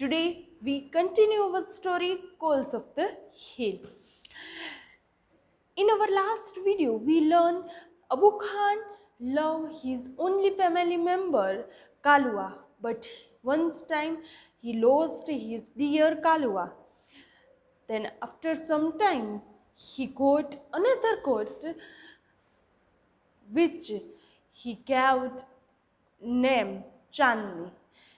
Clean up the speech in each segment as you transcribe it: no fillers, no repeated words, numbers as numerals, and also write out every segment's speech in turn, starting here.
Today we continue our story Coals of the Hill. In our last video we learned Abu Khan loved his only family member Kalua, but once time he lost his dear Kalua. Then after some time he got another goat which he gave name Chandni.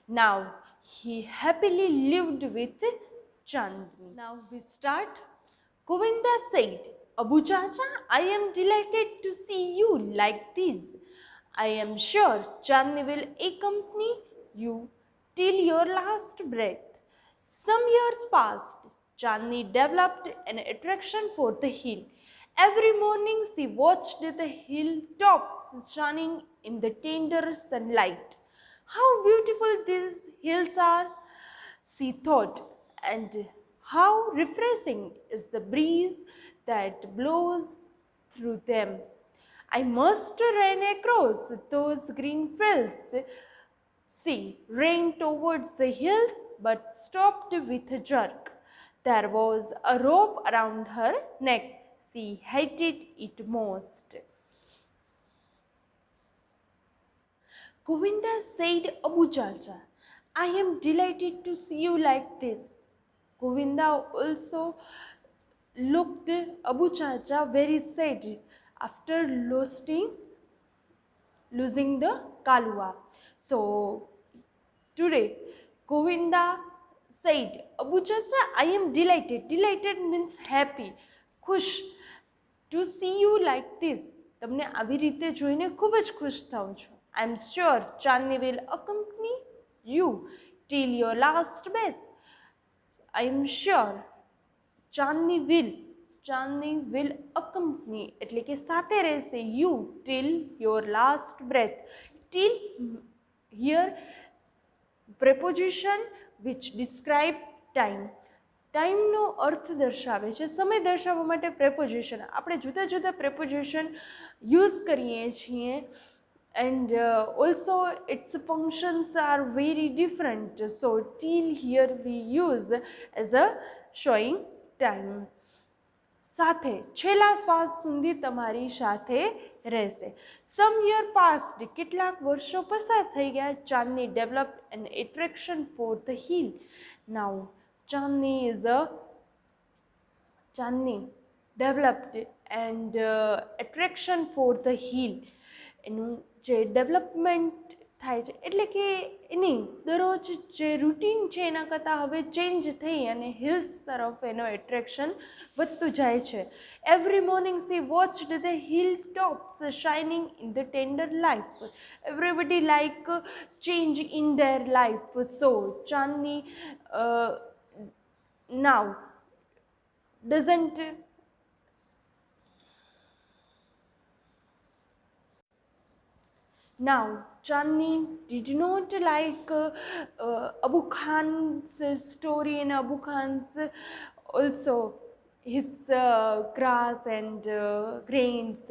Now he happily lived with Chandni. Now we start. Govinda said, Abu Chacha, I am delighted to see you like this. I am sure Chandni will accompany you till your last breath. Some years passed. Chandni developed an attraction for the hill. Every morning she watched the hilltops shining in the tender sunlight. How beautiful these hills are, she thought, and how refreshing is the breeze that blows through them. I must run across those green fields. She ran towards the hills but stopped with a jerk. There was a rope around her neck. She hated it most. Govinda said, Abu Chacha, I am delighted to see you like this. Govinda also looked Abu Chacha very sad after losing the Kalua. So today Govinda said, Abu Chacha, I am delighted. Delighted means happy, ખુશ. To see you like this. તમને આવી રીતે જોઈને ખૂબ જ ખુશ થાઉં છું. I am sure Chandni will accompany you till your last breath. I am sure Chandni will accompany એટલે કે સાથે રહેશે you till your last breath. Till here preposition which describe time. ટાઈમનો અર્થ દર્શાવે છે, સમય દર્શાવવા માટે પ્રેપોઝિશન. આપણે જુદા જુદા પ્રેપોઝિશન યુઝ કરીએ છીએ and also its functions are very different. So till here we use as a showing time. સાથે છેલ્લા શ્વાસ સુધી તમારી સાથે રહેશે. સમ યર પાસ્ડ, કેટલાક વર્ષો પસાર થઈ ગયા. Chandni developed an attraction for the hill. Now Chandni developed and attraction for the hill. એનું જે ડેવલપમેન્ટ થાય છે એટલે કે એની દરરોજ જે રૂટીન છે એના કરતાં હવે ચેન્જ થઈ અને હિલ્સ તરફ એનો એટ્રેક્શન વધતું જાય છે. Every morning C watched the hill tops shining in the tender life. Everybody like change in their life. So Chandni now doesn't now Chandni did not like Abu Khan's story and Abu Khan's also his grass and grains.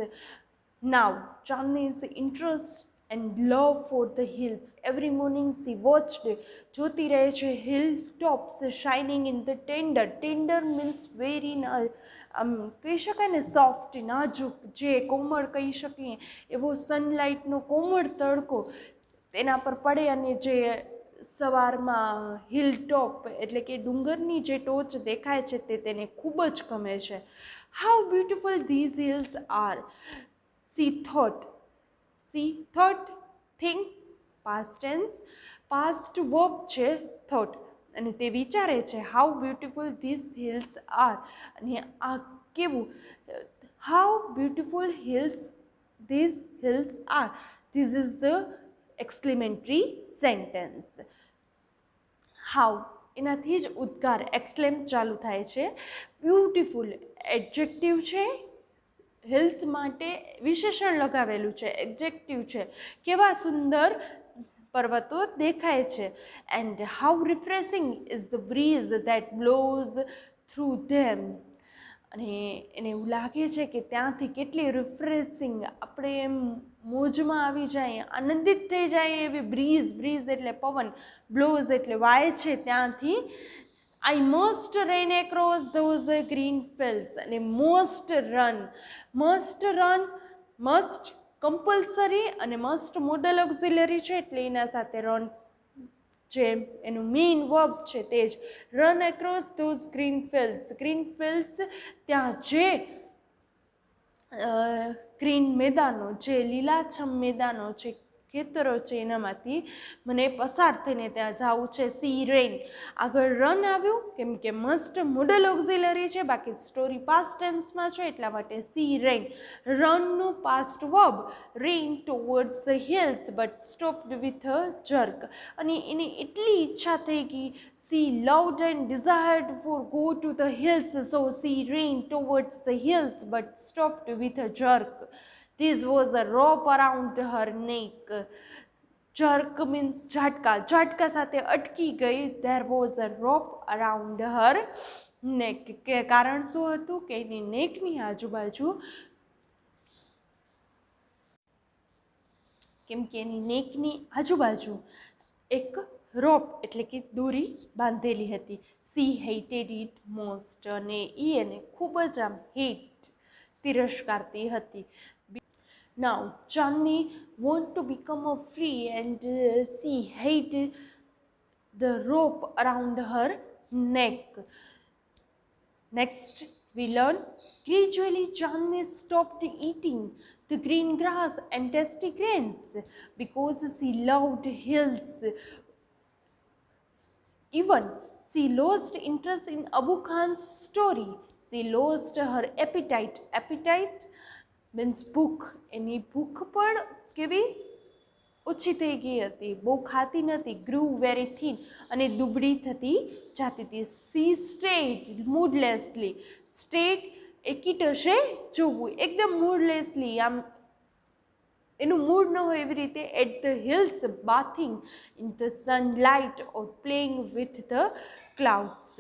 Now Chandni's interest and love for the hills. Every morning she watched, જોતી રહે છે, hill tops shining in the tender. Tender means very કહી શકાય ને soft, નાજુક, જે કોમળ કહી શકીએ એવો સનલાઇટનો કોમળ તડકો તેના પર પડે અને જે સવારમાં હિલ ટોપ એટલે કે ડુંગરની જે ટોચ દેખાય છે તે તેને ખૂબ જ ગમે છે. How beautiful these hills are, she thought. Think, past tense, past verb છે thought, અને તે વિચારે છે how beautiful these hills are. અને આ કેવું, how beautiful these hills are. This is the exclamatory sentence. How એનાથી જ ઉદ્ગાર એક્સલેમ ચાલુ થાય છે. બ્યુટીફુલ એડજેક્ટિવ છે, હિલ્સ માટે વિશેષણ લગાવેલું છે, એડજેક્ટિવ છે. કેવા સુંદર પર્વતો દેખાય છે. And how refreshing is the breeze that blows through them. અને એને એવું લાગે છે કે ત્યાંથી કેટલી રિફ્રેશિંગ, આપણે એમ મોજમાં આવી જાય, આનંદિત થઈ જાય એવી બ્રીઝ એટલે પવન, બ્લોઝ એટલે વાય છે ત્યાંથી. I must run across those green fields, અને મસ્ટ કમ્પલસરી, અને મસ્ટ મોડલ ઓક્ઝિલરી છે એટલે એના સાથે રન જે એનું મેઇન વર્બ છે તે જ. Run across those green fields ત્યાં જે ગ્રીન મેદાનો, જે લીલાછમ મેદાનો છે, ખેતરો છે, એનામાંથી મને પસાર થઈને ત્યાં જવું છે. સી રેન, આગળ રન આવ્યું કેમ કે મસ્ટ મોડલ ઓક્ઝિલરી છે, બાકી સ્ટોરી પાસ્ટ ટેન્સમાં છે એટલા માટે સી રેન. રનનું past verb ran towards the hills but stopped with a jerk, અને એની એટલી ઈચ્છા થઈ ગઈ, she loved and desired for go to the hills, so she ran towards the hills but stopped with a jerk. This was a rope around her neck. Jerk means ઝાટકા સાથે અટકી ગઈ. There was a rope around her neck. કે કારણ શું હતું કે એની નેકની આજુબાજુ, કેમ કે એની નેકની આજુબાજુ એક રોપ એટલે કે દોરી બાંધેલી હતી. સી હેટેડ ઇટ મોસ્ટ, અને એને ખૂબ જ આમ તિરસ્કારતી હતી. Now Chandni want to become a free and she hate the rope around her neck. Next, we learn gradually Chandni stopped eating the green grass and tasty grains because she loved hills. Even she lost interest in Abu Khan's story. She lost her appetite. Appetite means ભૂખ. એની ભૂખ પણ કેવી ઓછી થઈ ગઈ હતી, બહુ ખાતી નથી. ગ્રૂ વેરી થીન, અને દુબળી થતી જાતી હતી. સી સ્ટેડ મૂડલેસલી, સ્ટેડ એકીટશે જોવું, એકદમ મૂડલેસલી, આમ એનું મૂડ ન હોય એવી રીતે. At the hills bathing in the sunlight or playing with the clouds.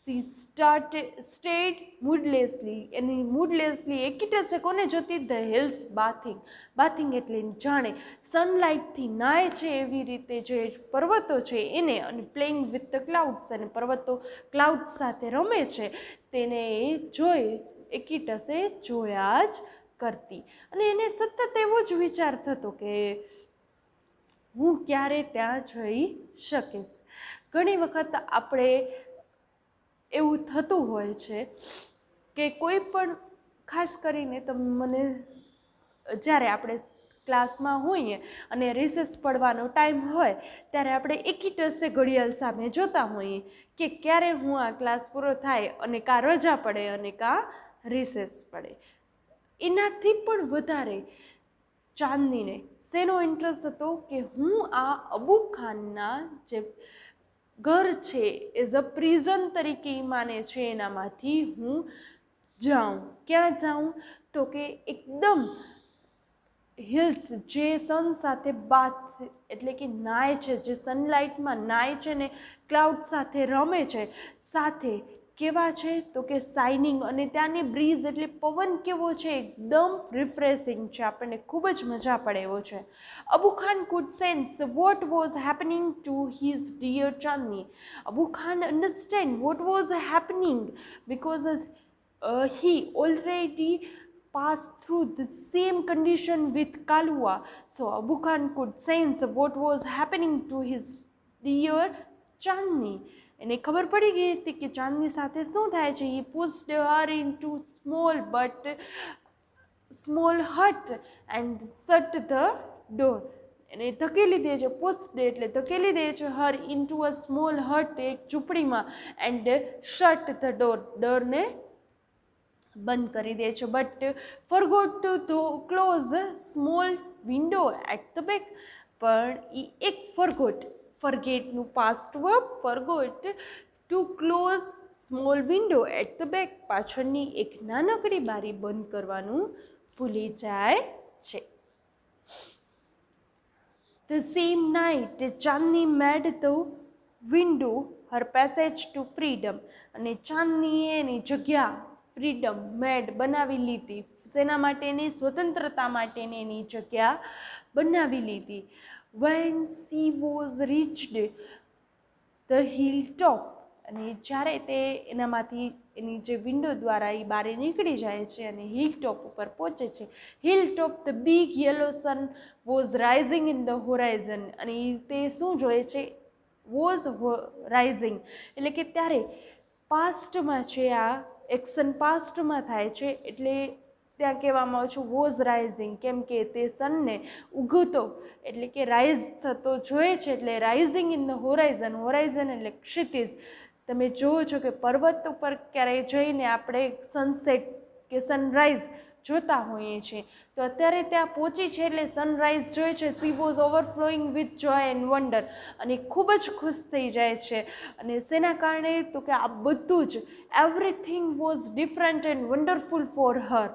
She stared moodlessly, એની મૂડલેસલી એકીટશે કોને જોતી? ધ હિલ્સ બાથિંગ એટલે જાણે સનલાઇટથી નાય છે એવી રીતે જે પર્વતો છે એને, અને પ્લેઇંગ વિથ ધ ક્લાઉડ્સ, અને પર્વતો ક્લાઉડ સાથે રમે છે તેને જોઈ એકીટસે જોયા જ કરતી. અને એને સતત એવો જ વિચાર થતો કે હું ક્યારે ત્યાં જઈ શકીશ. ઘણી વખત આપણે એવું થતું હોય છે કે કોઈ પણ, ખાસ કરીને મને જ્યારે આપણે ક્લાસમાં હોઈએ અને રિસેસ પડવાનો ટાઈમ હોય ત્યારે આપણે એકીટસે ઘડિયાળ સામે જોતા હોઈએ કે ક્યારે હું આ ક્લાસ પૂરો થાય અને કાં રજા પડે અને કાં રિસેસ પડે. એનાથી પણ વધારે ચાંદનીને શેનો ઇન્ટરેસ્ટ હતો કે હું આ અબુ ખાનના જે ઘર છે એઝ અ પ્રિઝન તરીકે માને છે એનામાંથી હું જાઉં. ક્યાં જાઉં? તો કે એકદમ હિલ્સ જે સન સાથે બાથ એટલે કે નાય છે, જે સનલાઇટમાં નાય છે ને ક્લાઉડ સાથે રમે છે, સાથે કેવા છે તો કે શાઇનિંગ, અને ત્યાંની બ્રીઝ એટલે પવન કેવો છે, એકદમ રિફ્રેશિંગ છે, આપણને ખૂબ જ મજા પડે એવો છે. Abu Khan could sense what was happening to his dear Chandni. Abu Khan understand what was happening because he already passed through the same condition with Kalua. So Abu Khan could sense what was happening to his dear Chandni. એને ખબર પડી ગઈ હતી કે ચાંદની સાથે શું થાય છે. He pushed her into small hut and shut the door. એને ધકેલી દે છે, pushed એટલે ધકેલી દે છે, her into a small hut એક ઝૂંપડીમાં, and shut the door ડોરને બંધ કરી દે છે. But forgot to close small window at the back. પણ એ એક forgetનું past verb forgot to close small window at the back, પાછળની એક નાનકડી બારી બંધ કરવાનું ભૂલી જાય છે. The same night Chandni made the window her passage to freedom. અને ચાંદનીએ એની જગ્યા ફ્રીડમ મેડ બનાવી લીધી, શેના માટેની? સ્વતંત્રતા માટેની એની જગ્યા બનાવી લીધી. When she was reached the hill top, અને જ્યારે તે એનામાંથી એની જે વિન્ડો દ્વારા એ બહાર નીકળી જાય છે અને હિલ ટોપ ઉપર પહોંચે છે. Hill top the big yellow sun was rising in the horizon, અને તે શું જોઈએ છે? વોઝ રાઇઝિંગ એટલે કે ત્યારે પાસ્ટમાં છે, આ એક્શન પાસ્ટમાં થાય છે, એટલે ત્યાં કહેવામાં આવે છે વોઝ રાઇઝિંગ, કેમ કે તે સનને ઉગતો એટલે કે રાઇઝ થતો જોઈએ છે, એટલે rising in the Horizon. Horizon એટલે ક્ષિતિજ. તમે જુઓ છો કે પર્વત ઉપર ક્યારેય જઈને આપણે સનસેટ કે સનરાઈઝ જોતા હોઈએ છીએ, તો અત્યારે ત્યાં પહોંચી છે એટલે સનરાઈઝ જોઈએ છે. She was overflowing with Joy and wonder, અને ખૂબ જ ખુશ થઈ જાય છે. અને શેના કારણે? તો કે આ બધું જ everything was different and wonderful for her.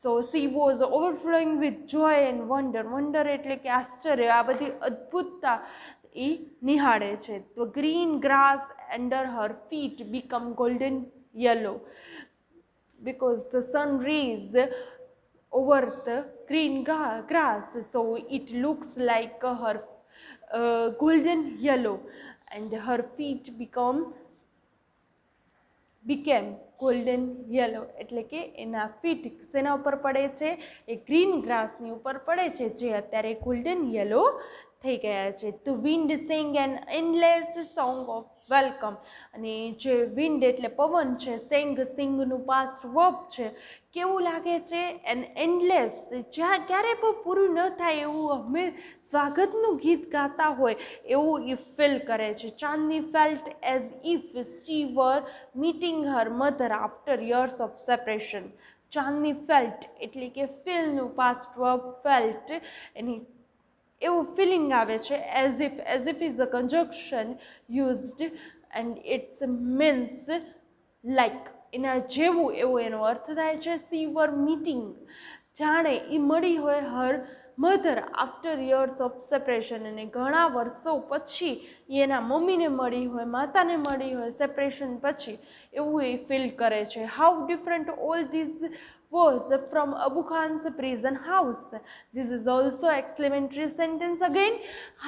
So she was overflowing with Joy and wonder. Wonder એટલે કે આશ્ચર્ય, આ બધી અદ્ભુતતા એ નિહાળે છે. તો green grass under her feet become golden yellow because the sun rays over the green grass, so it looks like her golden yellow, and her feet became golden yellow. એટલે કે એના ફીટ શેના ઉપર પડે છે? એ ગ્રીન ગ્રાસની ઉપર પડે છે, જે અત્યારે ગોલ્ડન યલો થઈ ગયા છે. તો wind sing an endless song of welcome, અને જે વિન્ડ એટલે પવન છે, સિંગનું પાસ્ટ વર્બ છે, કેવું લાગે છે? એન એન્ડલેસ, જ્યાં ક્યારે પણ પૂરું ન થાય એવું સ્વાગતનું ગીત ગાતા હોય એવું એ ફીલ કરે છે. Chandni felt as if she were meeting her mother after years of separation. Chandni felt એટલે કે ફીલનું પાસ્ટ વર્બ ફેલ્ટ, એની એવું ફિલિંગ આવે છે. As if is a conjunction used and it's means like, એના જેવું એવો એનો અર્થ થાય છે. સી વર મીટિંગ, જાણે એ મળી હોય હર mother after years of separation, અને ઘણા વર્ષો પછી એના મમ્મીને મળી હોય, માતાને મળી હોય સેપરેશન પછી, એવું એ ફીલ કરે છે. How different all these was from Abu Khan's prison house. This is also exclamatory sentence again.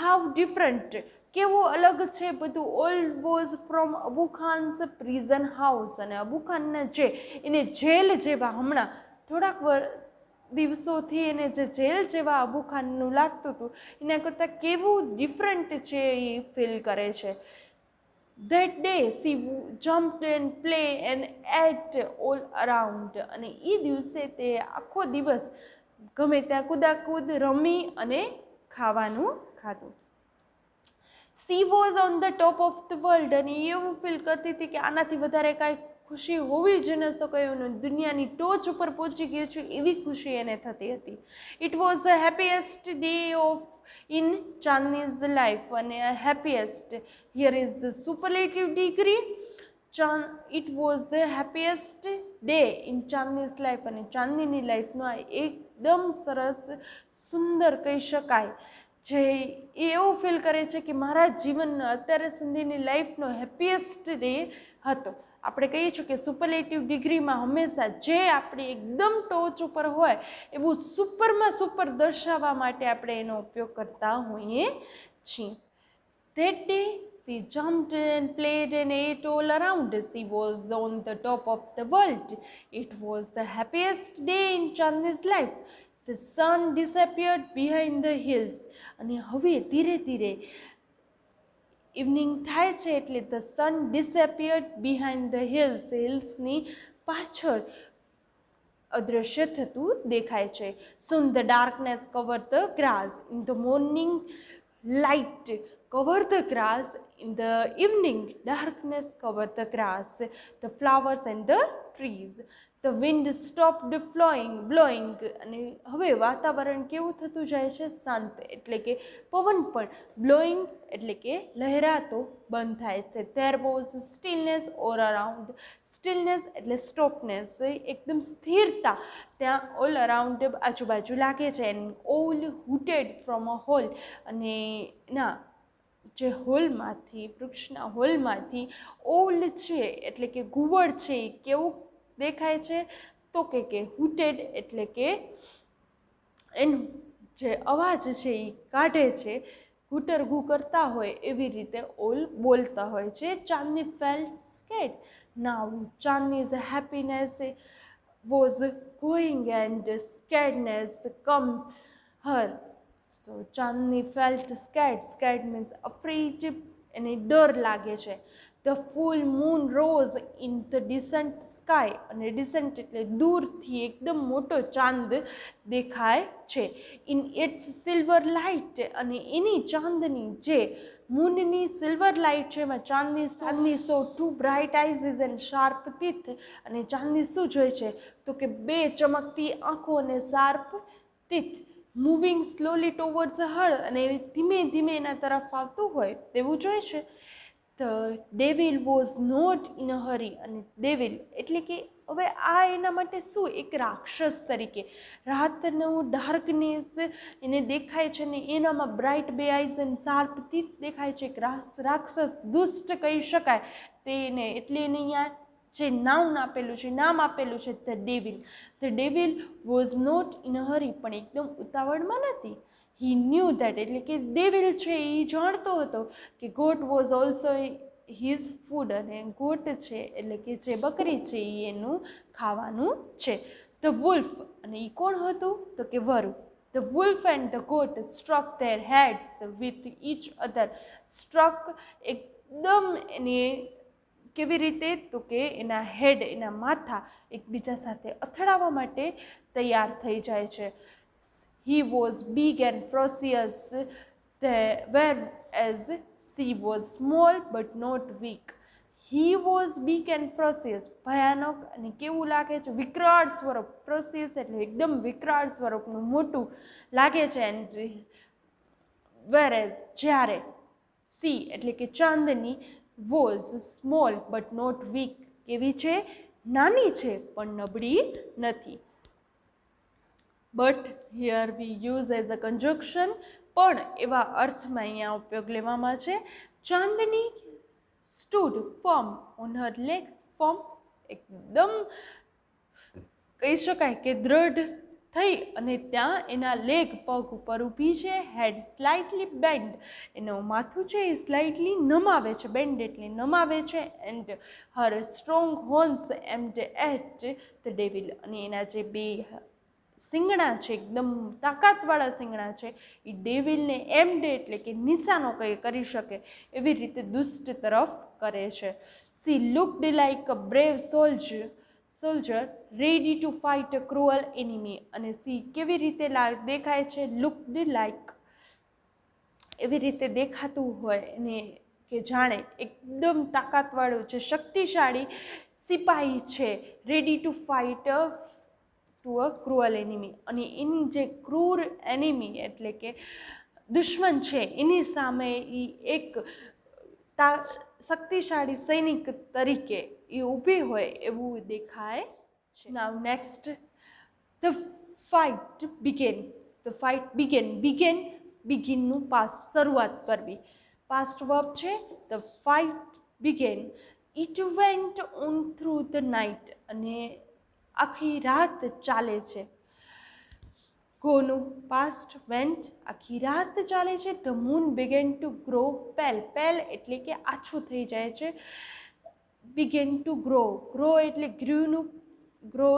How different, કેવું અલગ છે બધું. All was from Abu Khan's prison house, અને અબુ ખાનના જે એને જેલ જેવા હમણાં થોડાક દિવસોથી એને જે જેલ જેવા અબુ ખાનનું લાગતું હતું, એના કરતાં કેવું ડિફરન્ટ છે એ ફીલ કરે છે. That day she jumped and play and ate all around, અને એ દિવસે તે આખો દિવસ ગમે ત્યાં કુદાકૂદ રમી અને ખાવાનું ખાધું. She was on the top of the world, અને એવું ફીલ કરતી હતી કે આનાથી વધારે કાંઈ ખુશી હોવી જ ન શકે, દુનિયાની ટોચ ઉપર પહોંચી ગઈ છે એવી ખુશી એને થતી હતી. It was the happiest day of in Chandni's life, અને happiest, here is the superlative degree. It was the happiest day in Chandni's life, અને ચાંદનીની લાઈફનો આ એકદમ સરસ સુંદર કહી શકાય, જે એવું ફીલ કરે છે કે મારા જીવનનો અત્યારે સુધીની લાઈફનો હેપીએસ્ટ ડે હતો. આપણે કહીએ છીએ કે સુપરલેટિવ ડિગ્રીમાં હંમેશા જે આપણે એકદમ ટોચ ઉપર હોય એવું સુપરમાં સુપર દર્શાવવા માટે આપણે એનો ઉપયોગ કરતા હોઈએ છીએ. That day she jumped and played and ate all around. She was on the top of the world. It was the happiest day in Chandni's life. The sun disappeared behind the hills. અને હવે ધીરે ધીરે evening થાય છે એટલે the sun disappeared behind the hills, હિલ્સની પાછળ અદૃશ્ય થતું દેખાય છે. Soon the darkness covered the grass. In the morning light covered the grass. In the evening darkness covered the grass, the flowers and the trees. The wind stopped blowing, અને હવે વાતાવરણ કેવું થતું જાય છે? શાંત, એટલે કે પવન પણ blowing એટલે કે લહેરાતો બંધ થાય છે. There was stillness all around. Stillness એટલે સ્ટોપનેસ, એકદમ સ્થિરતા ત્યાં all around આજુબાજુ લાગે છે. And all hooted from a hole, અને ના જે હોલમાંથી, વૃક્ષના હોલમાંથી ઓલ છે એટલે કે ઘુવડ છે એ કેવું દેખાય છે? તો કે હૂટેડ એટલે કે એનું જે અવાજ છે એ કાઢે છે, ઘૂટરઘૂ કરતા હોય એવી રીતે ઓલ બોલતા હોય છે. Chandni felt scared. Now Chandni's happiness was going and scaredness come her. So Chandni felt scared. Scared means afraid. એને ડર લાગે છે. The full moon rose in the distant sky. અને distant એટલે દૂરથી એકદમ મોટો ચાંદ દેખાય છે. In its silver light. અને એની ચાંદની જે મૂનની સિલ્વર લાઇટ છે એમાં Chandni saw two bright eyes and sharp teeth. અને ચાંદની શું જોઈ છે? તો કે બે ચમકતી આંખો અને sharp teeth. Moving slowly towards her. અને ધીમે ધીમે એના તરફ આવતું હોય તેવું જોઈ છે. The devil was not in a hurry. અને ડેવિલ એટલે કે હવે આ એના માટે શું? એક રાક્ષસ તરીકે. રાતનું ડાર્કનેસ એને દેખાય છે ને એનામાં બ્રાઇટ બે આઈઝ એન્ડ શાર્પ ટીથ દેખાય છે. એક રાક્ષસ, દુષ્ટ કહી શકાય તેને. એટલે એને અહીંયા જે નામ આપેલું છે the devil. The devil was not in a hurry. પણ એકદમ ઉતાવળમાં નથી. હી ન્યૂ ધેટ એટલે કે ડેવિલ છે એ જાણતો હતો કે goat was also his food. અને ગોટ છે એટલે કે જે બકરી છે એ એનું ખાવાનું છે. The wolf. અને એ કોણ હતું? તો કે વરુ. The wolf and the goat struck their heads with each other. Struck એકદમ એને કેવી રીતે? તો કે એના હેડ, એના માથા એકબીજા સાથે અથડાવવા માટે તૈયાર થઈ જાય છે. He was big and ferocious, whereas she was small but not weak. He was big and ferocious. ભયાનક અને કેવું લાગે છે? વિકરાળ સ્વરૂપ. ferocious એટલે એકદમ વિકરાળ સ્વરૂપનું, મોટું લાગે છે. and whereas જ્યારે she એટલે કે ચાંદની was small but not weak. કેવી છે? નાની છે પણ નબળી નથી. But here we use as a conjunction. પણ એવા અર્થમાં અહીંયા ઉપયોગ લેવામાં છે. Chandni stood firm on her legs. Firm એકદમ કહી શકાય કે દ્રઢ થઈ અને ત્યાં એના લેગ, પગ ઉપર ઊભી છે. હેડ સ્લાઇટલી બેન્ડ. એનું માથું છે એ સ્લાઇટલી નમાવે છે. બેન્ડ એટલે નમાવે છે. And her strong horns aimed at the devil. અને એના જે બે સિંગણા છે, એકદમ તાકાતવાળા સિંગણા છે, એ ડેવિલને એમ્ડ એટલે કે નિશાનો કરી શકે એવી રીતે દુષ્ટ તરફ કરે છે. C looked like a brave soldier ready to fight a cruel enemy. અને સી કેવી રીતે દેખાય છે? લુકડ લાઇક એવી રીતે દેખાતું હોય એને કે જાણે એકદમ તાકાતવાળું છે, શક્તિશાળી સિપાહી છે. Ready to fight to a cruel enemy. અને એની જે ક્રૂર એનિમી એટલે કે દુશ્મન છે એની સામે એ એક શક્તિશાળી સૈનિક તરીકે એ ઊભી હોય એવું દેખાય છે. Now next, the fight began. The fight began. બિગિનનું પાસ્ટ, શરૂઆત કરવી. પાસ્ટ વર્બ છે. The fight began. It went on through the night. અને આખી રાત ચાલે છે. ગોનું પાસ્ટ વેન્ટ, આખી રાત ચાલે છે. The moon began to grow પેલ. પેલ એટલે કે આછું થઈ જાય છે. Began to grow. ગ્રો એટલે ગ્રુનું ગ્રો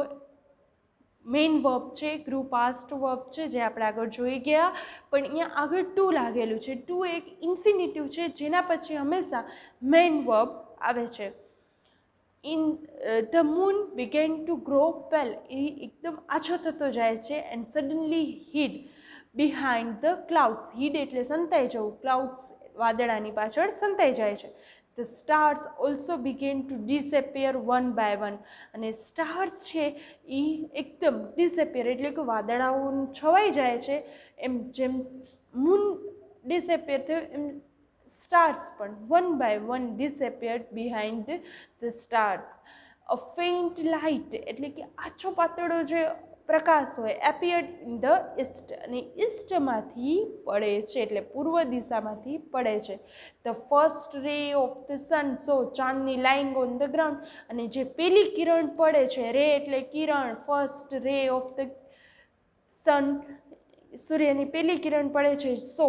મેઇન વર્બ છે. ગ્રુ પાસ્ટ વર્બ છે જે આપણે આગળ જોઈ ગયા. પણ અહીંયા આગળ ટુ લાગેલું છે. ટુ એક ઇન્ફિનિટિવ છે જેના પછી હંમેશા મેઇન વર્બ આવે છે. The moon began to grow pale. એ એકદમ આછો થતો જાય છે. And suddenly hid behind the clouds. Hid એટલે સંતાઈ જવું. ક્લાઉડ્સ વાદળાની પાછળ સંતાઈ જાય છે. The stars also began to disappear one by one. અને સ્ટાર્સ છે એ એકદમ ડિસએપિયર એટલે કે વાદળાઓ છવાઈ જાય છે. એમ જેમ મૂન ડિસએપિયર થયું એમ સ્ટાર્સ પણ one by one disappeared behind the stars. A faint light એટલે કે આછો પાતળો જે પ્રકાશ હોય એપિયર્ડ ઇન ધ ઈસ્ટ, અને ઈસ્ટમાંથી પડે છે, એટલે પૂર્વ દિશામાંથી પડે છે. The first ray of the sun, so Chandni lying on the ground, અને જે પેલી કિરણ પડે છે, રે એટલે કિરણ, first ray of the sun, સૂર્યની પેલી કિરણ પડે છે. સો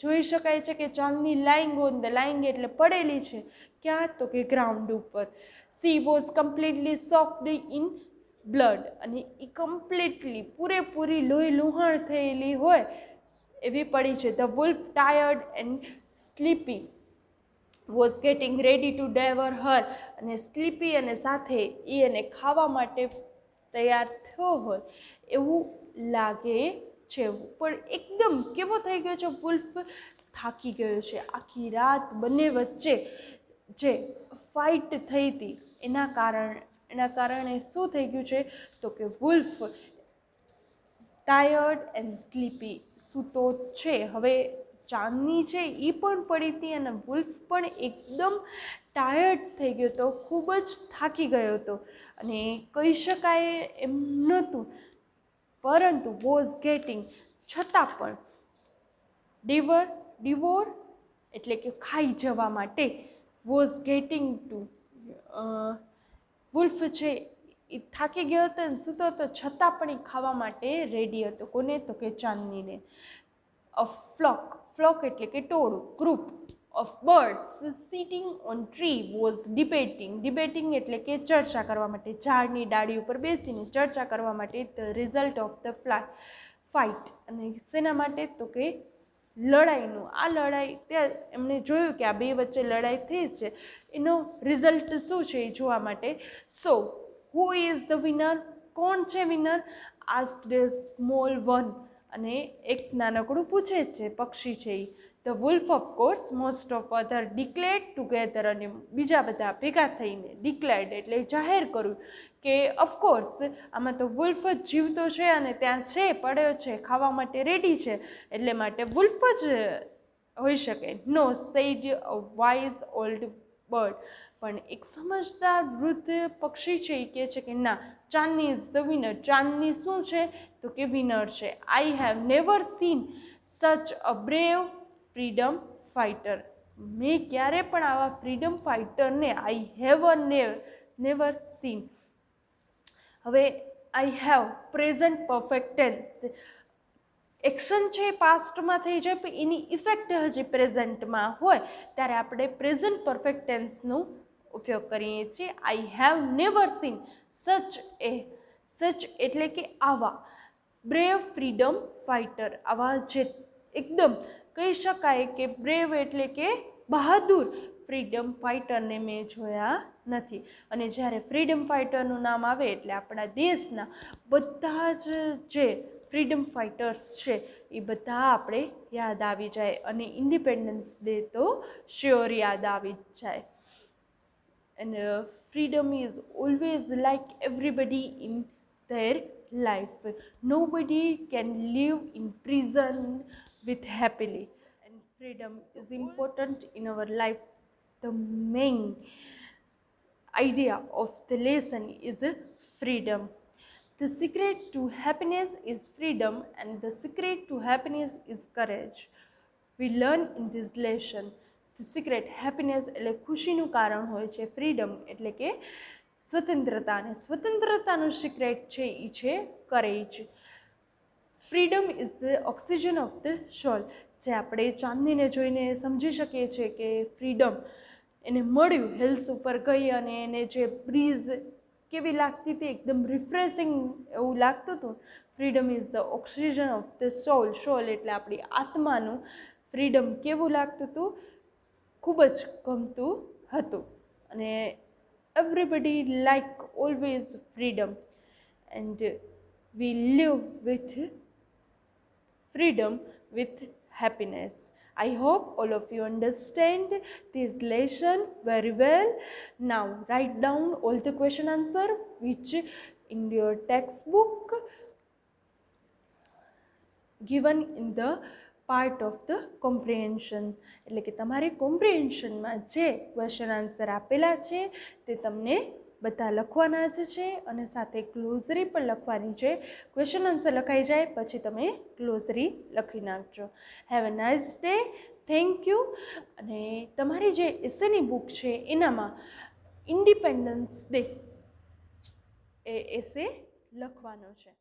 જોઈ શકાય છે કે ચાંદની લાઇંગ ઓન ધ, લાઇંગ એટલે પડેલી છે, ક્યાં તો કે ગ્રાઉન્ડ ઉપર. She was completely સોક્ડ in blood, અને એ કમ્પ્લીટલી પૂરેપૂરી લોહી લુહાણ થયેલી હોય એવી પડી છે. The wolf tired and sleepy was getting ready to devour her, અને સ્લીપી અને સાથે એ એને ખાવા માટે તૈયાર થયો હોય એવું લાગે છે. પણ એકદમ કેવો થઈ ગયો છે, વુલ્ફ થાકી ગયો છે. આખી રાત બંને વચ્ચે જે ફાઇટ થઈ હતી એના કારણે શું થઈ ગયું છે તો કે વુલ્ફ ટાયર્ડ એન્ડ સ્લીપી, સૂતો છે. હવે ચાંદની છે એ પણ પડી હતી અને વુલ્ફ પણ એકદમ ટાયર્ડ થઈ ગયો હતો, ખૂબ જ થાકી ગયો હતો, અને કહી શકાય એમ નહોતું. પરંતુ વોઝ ગેટિંગ, છતાં પણ ડિવોર એટલે કે ખાઈ જવા માટે, વોઝ ગેટિંગ ટુ, વુલ્ફ છે એ થાકી ગયો હતો અને સૂતો હતો, છતાં પણ એ ખાવા માટે રેડી હતો. કોને તો કે ચાંદનીને. અ ફ્લોક એટલે કે ટોળું, group of birds sitting on tree was debating એટલે કે ચર્ચા કરવા માટે, ઝાડની ડાળી ઉપર બેસીને ચર્ચા કરવા માટે. The result of the fight, અને શેના માટે તો કે લડાઈનું. આ લડાઈ ત્યાં એમણે જોયું કે આ બે વચ્ચે લડાઈ થઈ છે, એનો રિઝલ્ટ શું છે એ જોવા માટે. So who is the winner, કોણ છે winner, asked the small one, અને એક નાનકડું પૂછે છે, પક્ષી છે એ. The wolf of course most of other declared together, અને બીજા બધા ભેગા થઈને ડિક્લેર્ડ એટલે જાહેર કર્યું કે ઓફકોર્સ આમાં તો વુલ્ફ જ જીવતો છે અને ત્યાં છે, પડ્યો છે, ખાવા માટે રેડી છે, એટલે માટે વુલ્ફ જ હોઈ શકે. નો સેડ અ વાઇઝ ઓલ્ડ બર્ડ, પણ એક સમજદાર વૃદ્ધ પક્ષી છે એ કહે છે કે ના, ચાંદની ઇઝ ધ વિનર, ચાંદની શું છે તો કે વિનર છે. આઈ હેવ નેવર સીન સચ અ બ્રેવ ફ્રીડમ ફાઇટર, મેં ક્યારે પણ આવા ફ્રીડમ ફાઇટરને આઈ હેવ નેવર સીન. હવે I have present perfect tense, action છે એ પાસ્ટમાં થઈ જાય પણ એની ઇફેક્ટ હજી પ્રેઝન્ટમાં હોય ત્યારે આપણે પ્રેઝન્ટ પરફેક્ટ ટેન્સનો ઉપયોગ કરીએ છીએ. આઈ હેવ નેવર સીન સચ એટલે કે આવા, બ્રેવ ફ્રીડમ ફાઇટર, આવા જે એકદમ કહી શકાય કે બ્રેવ એટલે કે બહાદુર ફ્રીડમ ફાઇટરને મેં જોયા નથી. અને જ્યારે ફ્રીડમ ફાઇટરનું નામ આવે એટલે આપણા દેશના બધા જ જે ફ્રીડમ ફાઇટર્સ છે એ બધા આપણે યાદ આવી જાય, અને ઇન્ડિપેન્ડન્સ ડે તો શ્યોર યાદ આવી જ જાય. And freedom is always like everybody in their life. Nobody can live in prison with happily. And freedom is important in our life. The main idea of the lesson is freedom. The secret to happiness is freedom, and the secret to happiness is courage. We learn in this lesson. The secret, happiness એટલે ખુશીનું કારણ હોય છે, freedom એટલે કે સ્વતંત્રતા, અને સ્વતંત્રતાનું secret છે એ છે courage. Freedom is the oxygen of the સોલ, જે આપણે ચાંદનીને જોઈને સમજી શકીએ છીએ કે ફ્રીડમ એને મળ્યું, હિલ્સ ઉપર ગઈ અને એને જે બ્રીઝ કેવી લાગતી હતી, એકદમ રિફ્રેશિંગ એવું લાગતું હતું. Freedom is the oxygen of the સોલ એટલે આપણી આત્માનું ફ્રીડમ કેવું લાગતું હતું, ખૂબ જ ગમતું હતું. અને everybody like always freedom, and we live with freedom with happiness. I hope all of you understand this lesson very well. Now write down all the question answer which in your textbook given in the part of the comprehension. એટલે કે તમારે કોમ્પ્રિહેન્શનમાં જે question answer આપેલા છે તે તમને બધા લખવાના જ છે અને સાથે ક્લોઝરી પણ લખવાની છે. ક્વેશ્ચન આન્સર લખાઈ જાય પછી તમે ક્લોઝરી લખી નાખજો. Have a nice day. Thank you. અને તમારી જે એસેની બુક છે એનામાં ઇન્ડિપેન્ડન્સ ડે એ એસે લખવાનો છે.